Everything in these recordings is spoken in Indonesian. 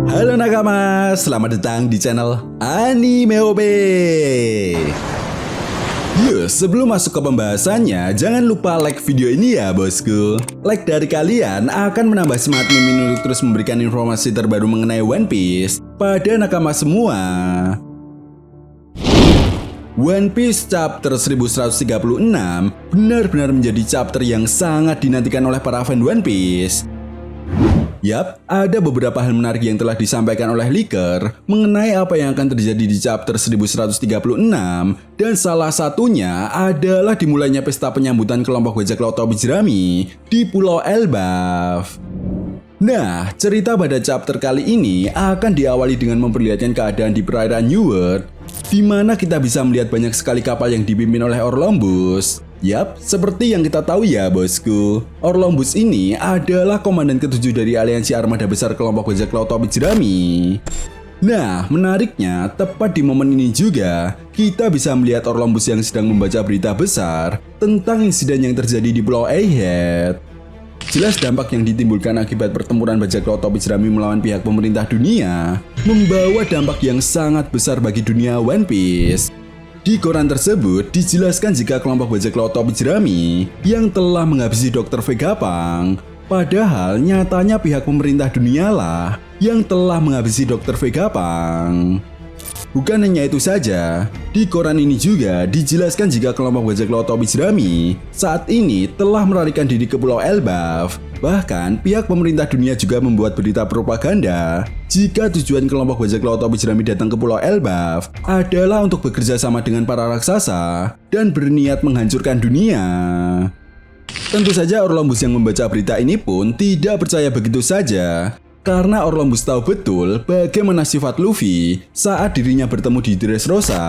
Halo nakama, selamat datang di channel Anime OP. Yuk, sebelum masuk ke pembahasannya, jangan lupa like video ini ya bosku. Like dari kalian akan menambah semangat Mimin untuk terus memberikan informasi terbaru mengenai One Piece pada nakama semua. One Piece chapter 1136 benar-benar menjadi chapter yang sangat dinantikan oleh para fan One Piece. Yap, ada beberapa hal menarik yang telah disampaikan oleh leaker mengenai apa yang akan terjadi di chapter 1136, dan salah satunya adalah dimulainya pesta penyambutan kelompok bajak laut Tobi Jerami di Pulau Elbaf. Nah, cerita pada chapter kali ini akan diawali dengan memperlihatkan keadaan di perairan New World, di mana kita bisa melihat banyak sekali kapal yang dipimpin oleh Orlombus. Yap, seperti yang kita tahu ya bosku, Orlombus ini adalah komandan ketujuh dari aliansi armada besar kelompok bajak laut Tobi Jerami. Nah, menariknya, tepat di momen ini juga, kita bisa melihat Orlombus yang sedang membaca berita besar tentang insiden yang terjadi di Pulau Egghead. Jelas dampak yang ditimbulkan akibat pertempuran bajak laut Tobi Jerami melawan pihak pemerintah dunia membawa dampak yang sangat besar bagi dunia One Piece. Di koran tersebut dijelaskan jika kelompok bajak laut Tobi Jerami yang telah menghabisi Dr. Vegapunk, padahal nyatanya pihak pemerintah dunia lah yang telah menghabisi Dr. Vegapunk. Bukan hanya itu saja, di koran ini juga dijelaskan jika kelompok bajak laut Tobi Jerami saat ini telah melarikan diri ke Pulau Elbaf. Bahkan, pihak pemerintah dunia juga membuat berita propaganda jika tujuan kelompok bajak laut Tobi Jerami datang ke Pulau Elbaf adalah untuk bekerja sama dengan para raksasa dan berniat menghancurkan dunia. Tentu saja Orlombus yang membaca berita ini pun tidak percaya begitu saja, karena Orlombus tahu betul bagaimana sifat Luffy saat dirinya bertemu di Dressrosa.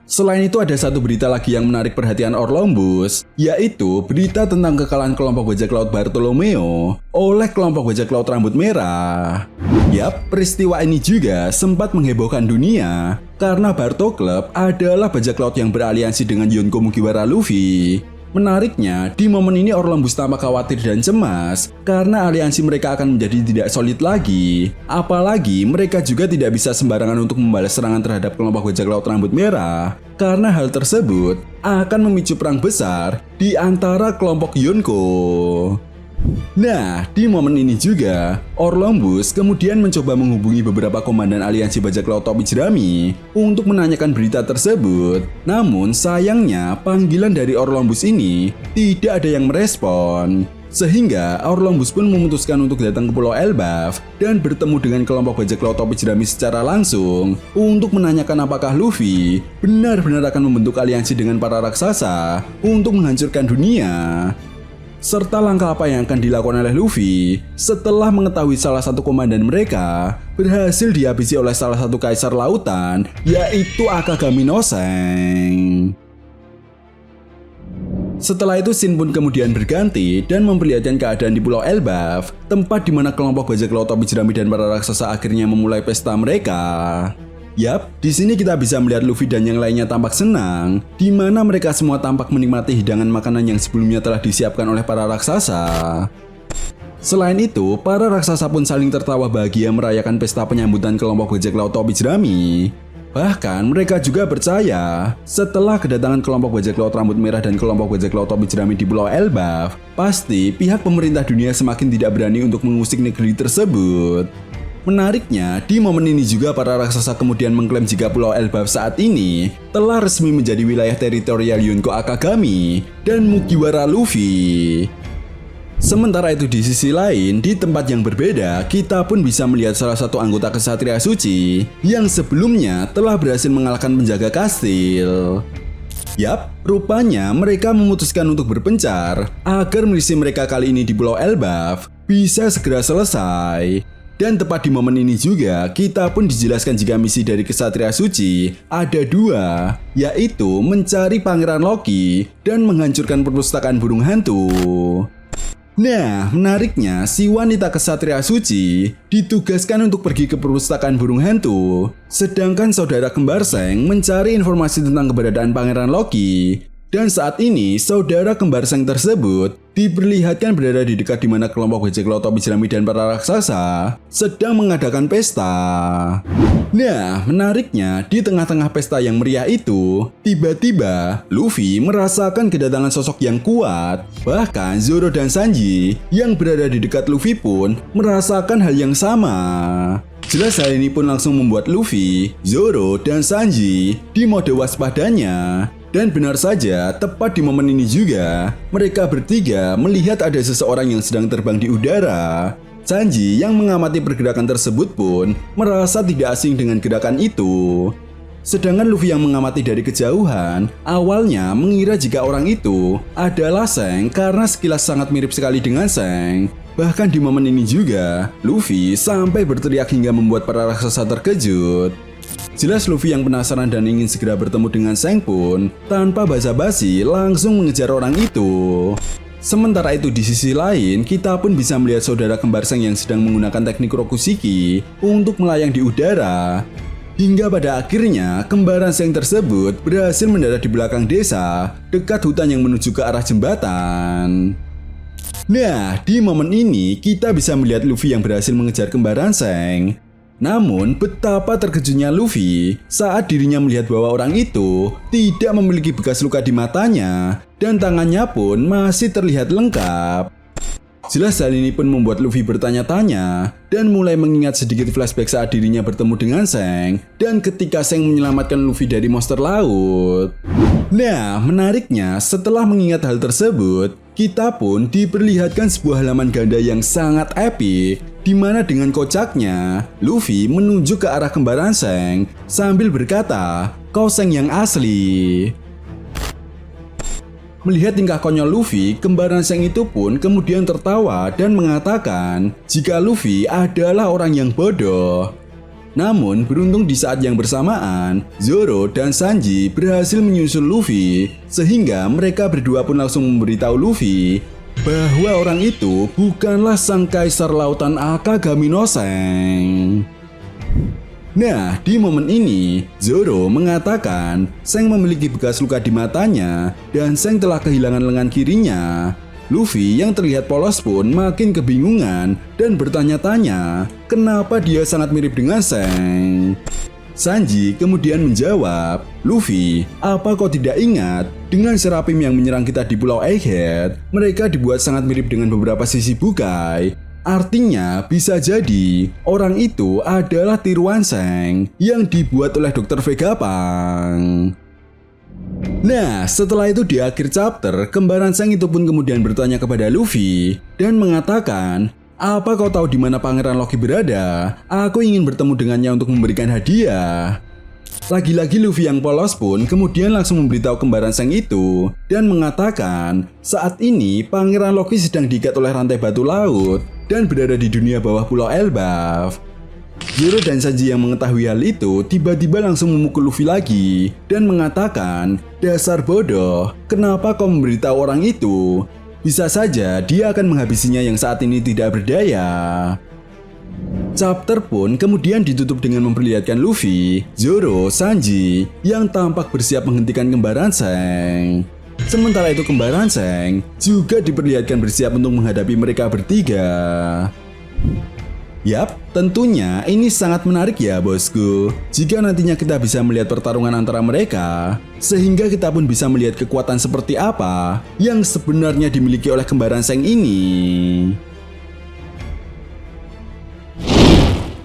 Selain itu ada satu berita lagi yang menarik perhatian Orlombus, yaitu berita tentang kekalahan kelompok bajak laut Bartolomeo oleh kelompok bajak laut rambut merah. Yap, peristiwa ini juga sempat menghebohkan dunia karena Barto Club adalah bajak laut yang beraliansi dengan Yonko Mugiwara Luffy. Menariknya, di momen ini Orlombus tampak khawatir dan cemas karena aliansi mereka akan menjadi tidak solid lagi. Apalagi mereka juga tidak bisa sembarangan untuk membalas serangan terhadap kelompok bajak laut rambut merah, karena hal tersebut akan memicu perang besar di antara kelompok Yonko. Nah, di momen ini juga, Orlombus kemudian mencoba menghubungi beberapa komandan aliansi bajak laut Tobi Jerami untuk menanyakan berita tersebut. Namun sayangnya panggilan dari Orlombus ini tidak ada yang merespon. Sehingga Orlombus pun memutuskan untuk datang ke Pulau Elbaf dan bertemu dengan kelompok bajak laut Tobi Jerami secara langsung untuk menanyakan apakah Luffy benar-benar akan membentuk aliansi dengan para raksasa untuk menghancurkan dunia, serta langkah apa yang akan dilakukan oleh Luffy setelah mengetahui salah satu komandan mereka berhasil dihabisi oleh salah satu kaisar lautan, yaitu Akagami no Seng. Setelah itu Shin pun kemudian berganti dan memperlihatkan keadaan di Pulau Elbaf, tempat di mana kelompok bajak laut Tobi Jerami dan para raksasa akhirnya memulai pesta mereka. Yap, di sini kita bisa melihat Luffy dan yang lainnya tampak senang, di mana mereka semua tampak menikmati hidangan makanan yang sebelumnya telah disiapkan oleh para raksasa. Selain itu, para raksasa pun saling tertawa bahagia merayakan pesta penyambutan kelompok bajak laut Tobi Jerami. Bahkan mereka juga percaya, setelah kedatangan kelompok bajak laut rambut merah dan kelompok bajak laut Tobi Jerami di Pulau Elbaf, pasti pihak pemerintah dunia semakin tidak berani untuk mengusik negeri tersebut. Menariknya, di momen ini juga para raksasa kemudian mengklaim jika Pulau Elbaf saat ini telah resmi menjadi wilayah teritorial Yonko Akagami dan Mugiwara Luffy. Sementara itu di sisi lain, di tempat yang berbeda, kita pun bisa melihat salah satu anggota Kesatria Suci yang sebelumnya telah berhasil mengalahkan penjaga kastil. Yap, rupanya mereka memutuskan untuk berpencar agar misi mereka kali ini di Pulau Elbaf bisa segera selesai. Dan tepat di momen ini juga, kita pun dijelaskan jika misi dari Kesatria Suci ada dua, yaitu mencari Pangeran Loki dan menghancurkan perpustakaan burung hantu. Nah, menariknya, si wanita Kesatria Suci ditugaskan untuk pergi ke perpustakaan burung hantu, sedangkan saudara kembar Seng mencari informasi tentang keberadaan Pangeran Loki. Dan saat ini, saudara kembar Seng tersebut diperlihatkan berada di dekat di mana kelompok bajak laut topi jerami dan para raksasa sedang mengadakan pesta. Nah, menariknya, di tengah-tengah pesta yang meriah itu, tiba-tiba Luffy merasakan kedatangan sosok yang kuat. Bahkan Zoro dan Sanji yang berada di dekat Luffy pun merasakan hal yang sama. Jelas hal ini pun langsung membuat Luffy, Zoro, dan Sanji di mode waspadanya. Dan benar saja, tepat di momen ini juga, mereka bertiga melihat ada seseorang yang sedang terbang di udara. Sanji yang mengamati pergerakan tersebut pun merasa tidak asing dengan gerakan itu. Sedangkan Luffy yang mengamati dari kejauhan, awalnya mengira jika orang itu adalah Seng karena sekilas sangat mirip sekali dengan Seng. Bahkan di momen ini juga, Luffy sampai berteriak hingga membuat para raksasa terkejut. Jelas Luffy yang penasaran dan ingin segera bertemu dengan Seng pun tanpa basa-basi langsung mengejar orang itu. Sementara itu di sisi lain, kita pun bisa melihat saudara kembar Seng yang sedang menggunakan teknik Rokushiki untuk melayang di udara. Hingga pada akhirnya, kembaran Seng tersebut berhasil mendarat di belakang desa dekat hutan yang menuju ke arah jembatan. Nah, di momen ini kita bisa melihat Luffy yang berhasil mengejar kembaran Seng. Namun, betapa terkejutnya Luffy saat dirinya melihat bahwa orang itu tidak memiliki bekas luka di matanya dan tangannya pun masih terlihat lengkap. Jelas hal ini pun membuat Luffy bertanya-tanya dan mulai mengingat sedikit flashback saat dirinya bertemu dengan Seng dan ketika Seng menyelamatkan Luffy dari monster laut. Nah, menariknya setelah mengingat hal tersebut, kita pun diperlihatkan sebuah halaman ganda yang sangat epik, di mana dengan kocaknya, Luffy menunjuk ke arah kembaran Seng sambil berkata, "Kau Seng yang asli." Melihat tingkah konyol Luffy, kembaran Seng itu pun kemudian tertawa dan mengatakan jika Luffy adalah orang yang bodoh. Namun, beruntung di saat yang bersamaan, Zoro dan Sanji berhasil menyusul Luffy, sehingga mereka berdua pun langsung memberitahu Luffy bahwa orang itu bukanlah sang kaisar lautan Akagami no Seng. Nah, di momen ini, Zoro mengatakan Seng memiliki bekas luka di matanya dan Seng telah kehilangan lengan kirinya. Luffy yang terlihat polos pun makin kebingungan dan bertanya-tanya kenapa dia sangat mirip dengan Seng. Sanji kemudian menjawab, "Luffy, apa kau tidak ingat dengan Serapim yang menyerang kita di Pulau Egghead? Mereka dibuat sangat mirip dengan beberapa sisi bukai. Artinya bisa jadi orang itu adalah tiruan Seng yang dibuat oleh Dr. Vegapunk." Nah, setelah itu di akhir chapter, kembaran Seng itu pun kemudian bertanya kepada Luffy dan mengatakan, "Apa kau tahu di mana Pangeran Loki berada? Aku ingin bertemu dengannya untuk memberikan hadiah." Lagi-lagi Luffy yang polos pun kemudian langsung memberitahu kembaran Seng itu dan mengatakan saat ini Pangeran Loki sedang diikat oleh rantai batu laut dan berada di dunia bawah Pulau Elbaf. Zoro dan Sanji yang mengetahui hal itu tiba-tiba langsung memukul Luffy lagi dan mengatakan, "Dasar bodoh, kenapa kau memberitahu orang itu? Bisa saja dia akan menghabisinya yang saat ini tidak berdaya." Chapter pun kemudian ditutup dengan memperlihatkan Luffy, Zoro, Sanji yang tampak bersiap menghentikan kembaran Seng. Sementara itu kembaran Seng juga diperlihatkan bersiap untuk menghadapi mereka bertiga. Yap, tentunya ini sangat menarik ya bosku. Jika nantinya kita bisa melihat pertarungan antara mereka, sehingga kita pun bisa melihat kekuatan seperti apa yang sebenarnya dimiliki oleh kembaran Seng ini.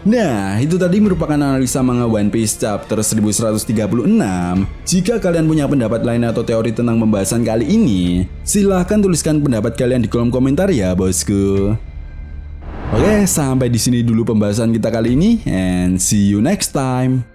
Nah, itu tadi merupakan analisa manga One Piece chapter 1136. Jika kalian punya pendapat lain atau teori tentang pembahasan kali ini, silahkan tuliskan pendapat kalian di kolom komentar ya bosku. Oke, sampai di sini dulu pembahasan kita kali ini, and see you next time.